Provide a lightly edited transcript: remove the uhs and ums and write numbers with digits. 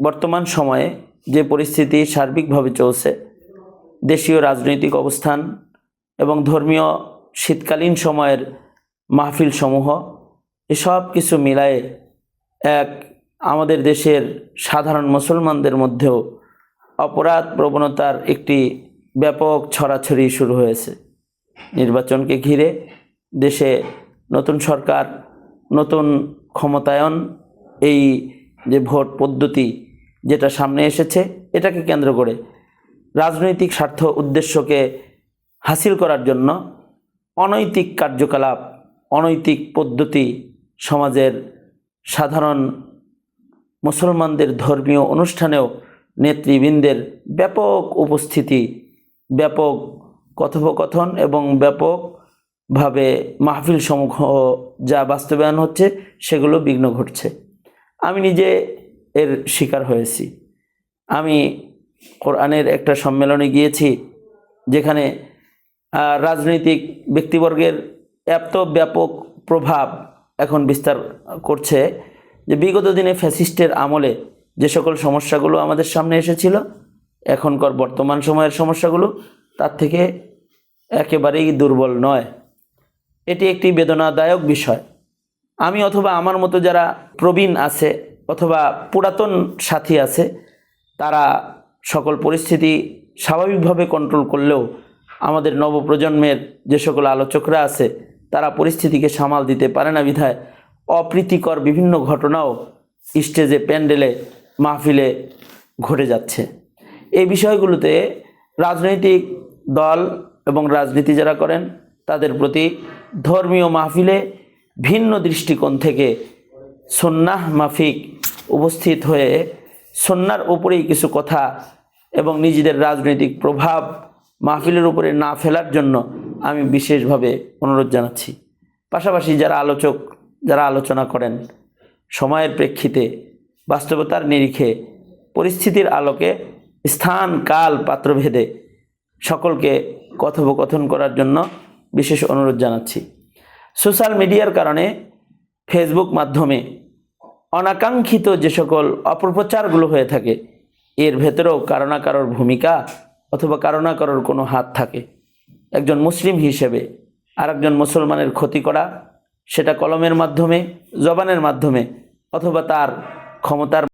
বর্তমান সময়ে যে পরিস্থিতি সার্বিকভাবে চলছে, দেশীয় রাজনৈতিক অবস্থান এবং ধর্মীয় শীতকালীন সময়ের মাহফিল সমূহ, এসব কিছু মিলায়ে এক আমাদের দেশের সাধারণ মুসলমানদের মধ্যেও অপরাধ প্রবণতার একটি ব্যাপক ছড়াছড়ি শুরু হয়েছে। নির্বাচনকে ঘিরে দেশে নতুন সরকার, নতুন ক্ষমতায়ন, এই যে ভোট পদ্ধতি যেটা সামনে এসেছে, এটাকে কেন্দ্র করে রাজনৈতিক স্বার্থ উদ্দেশ্যকে হাসিল করার জন্য অনৈতিক কার্যকলাপ, অনৈতিক পদ্ধতি সমাজের সাধারণ মুসলমানদের ধর্মীয় অনুষ্ঠানেও নেতৃবৃন্দের ব্যাপক উপস্থিতি, ব্যাপক কথোপকথন এবং ব্যাপকভাবে মাহফিল সমূহ যা বাস্তবায়ন হচ্ছে, সেগুলো বিঘ্ন ঘটছে। আমি নিজে এর শিকার হয়েছি। আমি কোরআনের একটা সম্মেলনে গিয়েছি, যেখানে রাজনৈতিক ব্যক্তিবর্গের এত ব্যাপক প্রভাব এখন বিস্তার করছে যে বিগত দিনে ফ্যাসিস্টের আমলে যে সকল সমস্যাগুলো আমাদের সামনে এসেছিল, এখনকার বর্তমান সময়ের সমস্যাগুলো তার থেকে একেবারেই দুর্বল নয়। এটি একটি বেদনাদায়ক বিষয়। আমি অথবা আমার মতো যারা প্রবীণ আছে অথবা পুরাতন সাথী আছে, তারা সকল পরিস্থিতি স্বাভাবিকভাবে কন্ট্রোল করলেও আমাদের নবপ্রজন্মের যে সকল আলোচকরা আছে, তারা পরিস্থিতিকে সামাল দিতে পারে না বিধায় অপ্রীতিকর বিভিন্ন ঘটনাও স্টেজে, প্যান্ডেলে, মাহফিলে ঘটে যাচ্ছে। এই বিষয়গুলোতে রাজনৈতিক দল এবং রাজনীতি যারা করেন, তাদের প্রতি ধর্মীয় মাহফিলে ভিন্ন দৃষ্টিকোণ থেকে সুন্নাহ মাফিক উপস্থিত হয়ে সুন্নাহর উপরেই কিছু কথা এবং নিজেদের রাজনৈতিক প্রভাব মাহফিলের উপরে না ফেলার জন্য আমি বিশেষভাবে অনুরোধ জানাচ্ছি। পাশাপাশি যারা আলোচক, যারা আলোচনা করেন, সময়ের প্রেক্ষিতে, বাস্তবতার নিরিখে, পরিস্থিতির আলোকে, স্থান, কাল, পাত্রভেদে সকলকে কথোপকথন করার জন্য বিশেষ অনুরোধ জানাচ্ছি। সোশ্যাল মিডিয়ার কারণে ফেসবুক মাধ্যমে অনাকাঙ্ক্ষিত যে সকল অপপ্রচারগুলো হয়ে থাকে, এর ভেতরেও কারো না কারোর ভূমিকা অথবা কারো না কারোর কোনো হাত থাকে। একজন মুসলিম হিসেবে আরেকজন মুসলমানের ক্ষতি করা, সেটা কলমের মাধ্যমে, জবানের মাধ্যমে অথবা তার ক্ষমতার